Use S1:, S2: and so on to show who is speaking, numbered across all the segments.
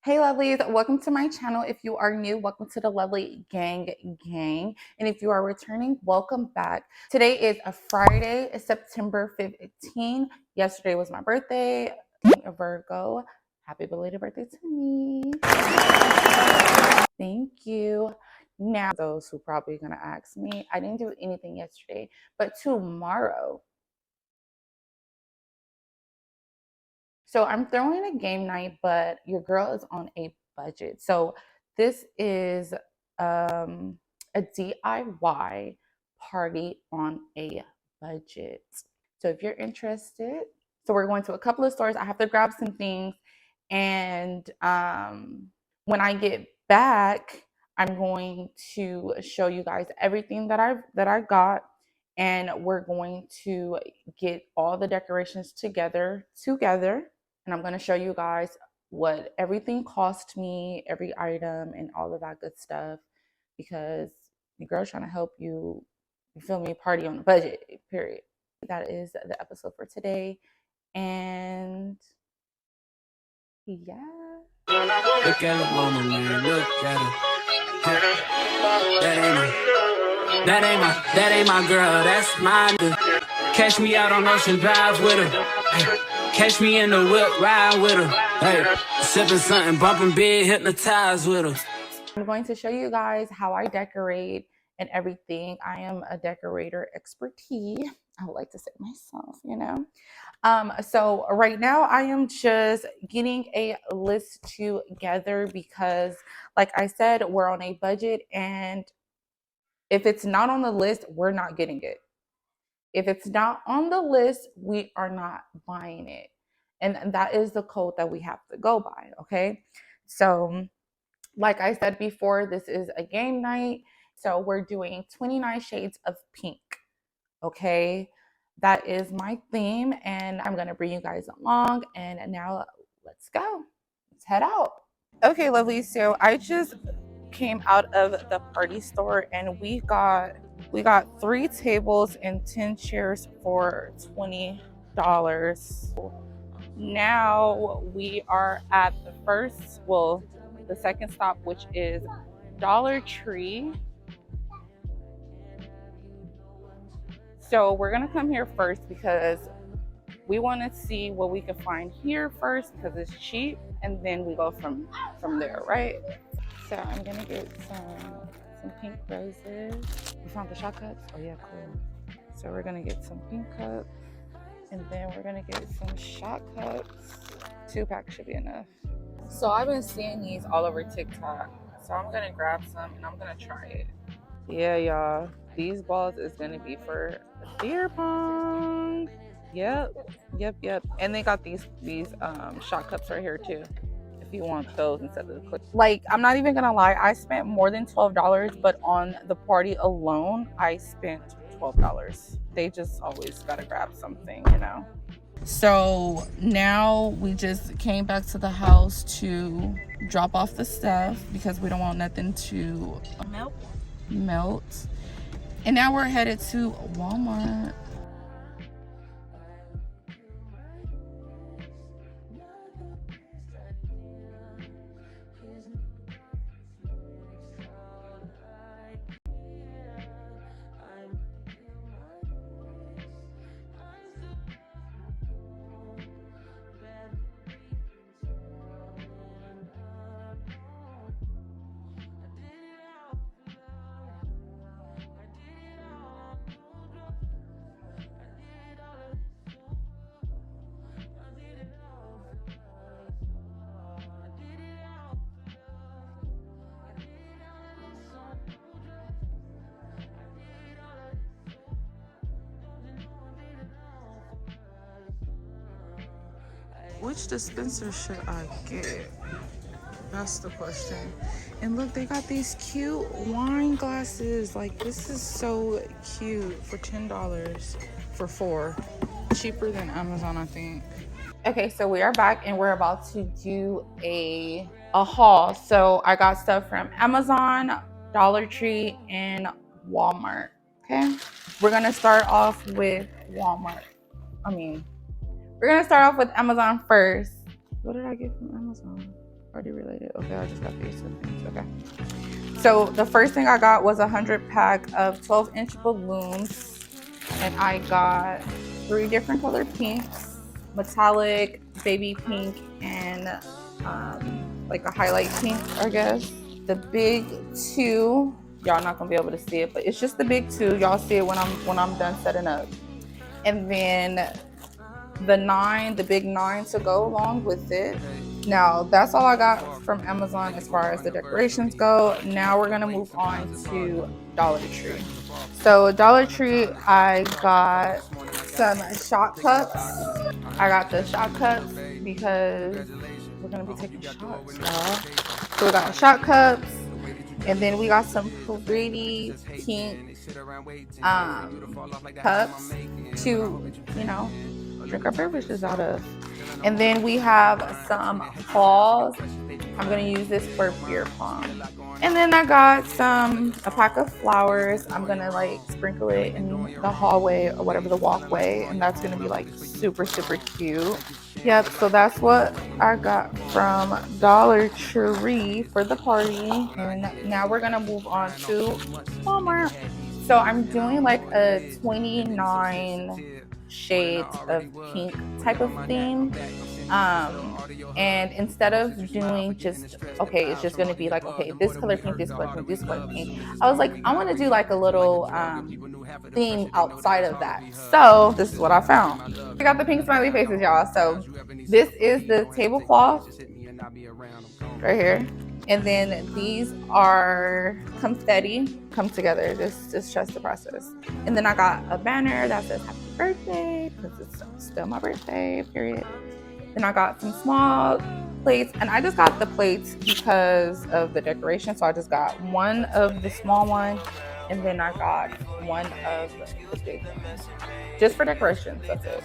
S1: Hey lovelies, welcome to my channel. If you are new, welcome to the Lovelyy Gang. And if you are returning, welcome back. Today is a Friday, September 15. Yesterday was my birthday. I'm a Virgo. Happy belated birthday to me. Thank you. Now, those who probably gonna ask me, I didn't do anything yesterday, but tomorrow. So I'm throwing a game night, but your girl is on a budget. So this is a DIY party on a budget. So if you're interested, so we're going to a couple of stores. I have to grab some things, and when I get back, I'm going to show you guys everything that I got, and we're going to get all the decorations together, and I'm going to show you guys what everything cost me, every item, and all of that good stuff, because your girl's trying to help you, you feel me, party on a budget, period. That is the episode for today. And yeah.
S2: Look at it, mama, man. Look at it. That ain't my girl. That's my nigga. Catch me out on Ocean Drive with her. Hey. Catch me in the whip, ride with her. Hey. Sipping something, bumping big, hypnotized with her.
S1: I'm going to show you guys how I decorate and everything. I am a decorator expertise. I would like to say myself, you know. So right now I am just getting a list together because, like I said, we're on a budget, and if it's not on the list, we're not getting it. If it's not on the list, we are not buying it. And that is the code that we have to go by, okay? So like I said before, this is a game night. So we're doing 29 shades of pink, okay? That is my theme, and I'm gonna bring you guys along. And now let's go. Let's head out. Okay, lovely. So I just came out of the party store, and we got 3 tables and 10 chairs for $20. Now we are at the second stop, which is Dollar Tree. So we're gonna come here first because we want to see what we can find here first, because it's cheap, and then we go from there, right? So I'm gonna get some pink roses. We found the shot cups. Oh yeah, cool. So we're gonna get some pink cups, and then we're gonna get some shot cups. 2 packs should be enough. So I've been seeing these all over TikTok, so I'm gonna grab some and I'm gonna try it. Yeah, y'all, these balls is gonna be for beer pong. Yep. And they got these shot cups right here too, if you want those instead of the quick. Like, I'm not even gonna lie, I spent more than $12, but on the party alone I spent $12. They just always gotta grab something, you know. So now we just came back to the house to drop off the stuff because we don't want nothing to melt. And now we're headed to Walmart. Which dispenser should I get? That's the question. And look, they got these cute wine glasses. Like, this is so cute for $10 for 4. Cheaper than Amazon, I think. Okay, so we are back and we're about to do a haul. So I got stuff from Amazon, Dollar Tree, and Walmart. Okay, we're gonna start off with Walmart. We're gonna start off with Amazon first. What did I get from Amazon? party related. Okay, I just got these things. Okay. So the first thing I got was a 100-pack of 12-inch balloons, and I got 3 different color pinks: metallic, baby pink, and like a highlight pink, I guess. The big 2, y'all not gonna be able to see it, but it's just the big 2. Y'all see it when I'm done setting up. And then the 9, the big 9 to go along with it. Now that's all I got from Amazon as far as the decorations go. Now we're gonna move on to Dollar Tree. So Dollar Tree, I got some shot cups. I got the shot cups because we're gonna be taking shots, y'all. So we got shot cups, and then we got some pretty pink cups to, you know, drink our beverages out of. And then we have some balls. I'm gonna use this for beer pong. And then I got a pack of flowers. I'm gonna like sprinkle it in the hallway or whatever, the walkway, and that's gonna be like super, super cute. Yep, so that's what I got from Dollar Tree for the party. And now we're gonna move on to Walmart. So I'm doing like a 29 shades of pink type of theme. And instead of doing just, okay, it's just gonna be like, okay, this color pink, this color pink, this color pink, I was like, I want to do like a little theme outside of that. So this is what I found. I got the pink smiley faces, y'all. So this is the tablecloth right here, and then these are confetti come together. Just trust the process. And then I got a banner that says happy birthday because it's still my birthday, period. Then I got some small plates, and I just got the plates because of the decoration. So I just got one of the small ones, and then I got one of the big ones just for decorations. That's it.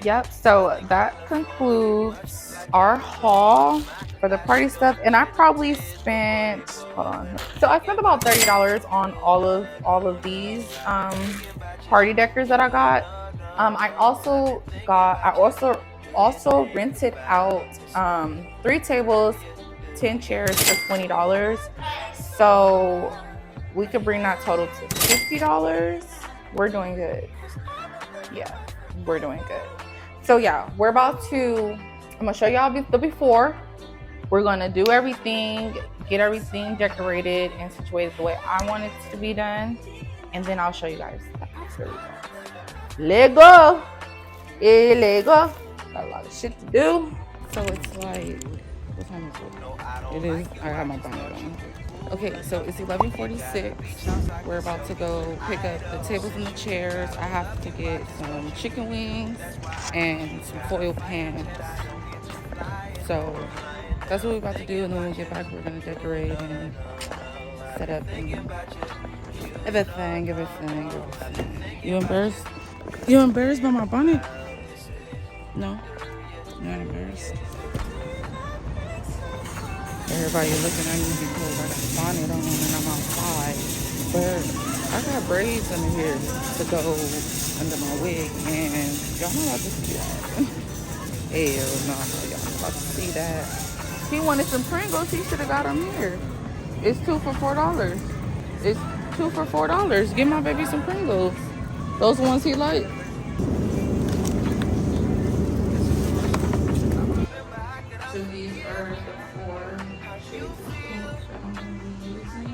S1: Yep, so that concludes our haul for the party stuff, and I probably spent, hold on, so I spent about $30 on all of these party decors that I got. I also rented out 3 tables, 10 chairs for $20, so we could bring that total to $50. We're doing good. Yeah, we're doing good. So yeah, I'm gonna show y'all the before. We're gonna do everything, get everything decorated and situated the way I want it to be done, and then I'll show you guys the after results. Let go. Let go. Got a lot of shit to do. So it's like, what time is it? It is, I got my bonnet on. Okay, so it's 11:46. We're about to go pick up the tables and the chairs. I have to get some chicken wings and some foil pans. So that's what we're about to do, and then when we get back, we're gonna decorate and set up and everything. You embarrassed? You embarrassed by my bonnet? No? You're not embarrassed? Everybody looking at me because I got a bonnet on and I'm outside. But I got braids under here to go under my wig, and y'all not about to see that. Hell no, y'all not about to see that. He wanted some Pringles, he should have got them here. It's 2 for $4. It's 2 for $4. Give my baby some Pringles. Those ones he likes. So these are the 4 shades of pink that I'm going to be using.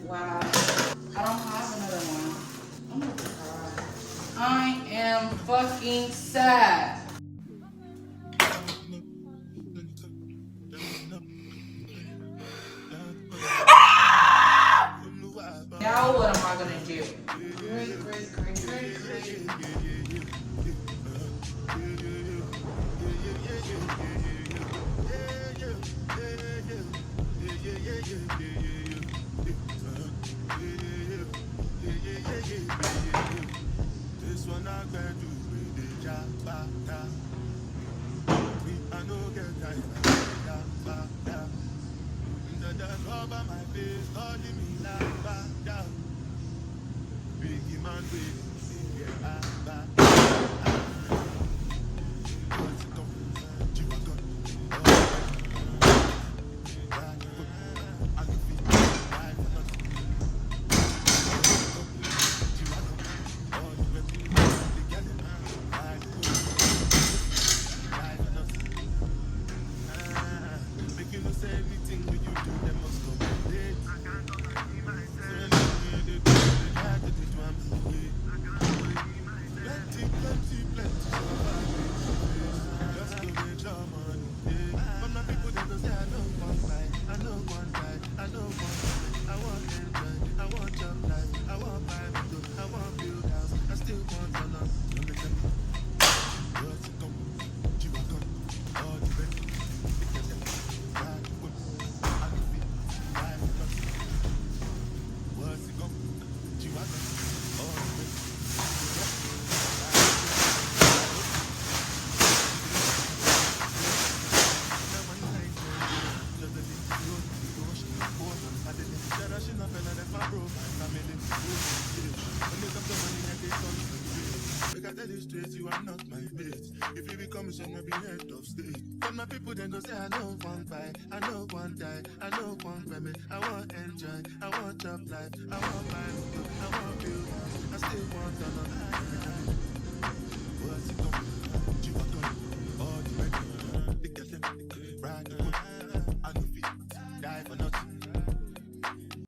S1: Wow. I don't have another one. Oh my god. I am fucking sad. Now what am I gonna do? Great.
S2: This one I can do with the job, I know get tired of the cover my face, calling me like biggie man with yeah, make you no say anything when you do them must go late. You are not my mate. If you become some be head of state. But my people then go say I know one fight, I know one die, I know one baby. I want enjoy, I want job life, I want buy, I want build house, I still want to know.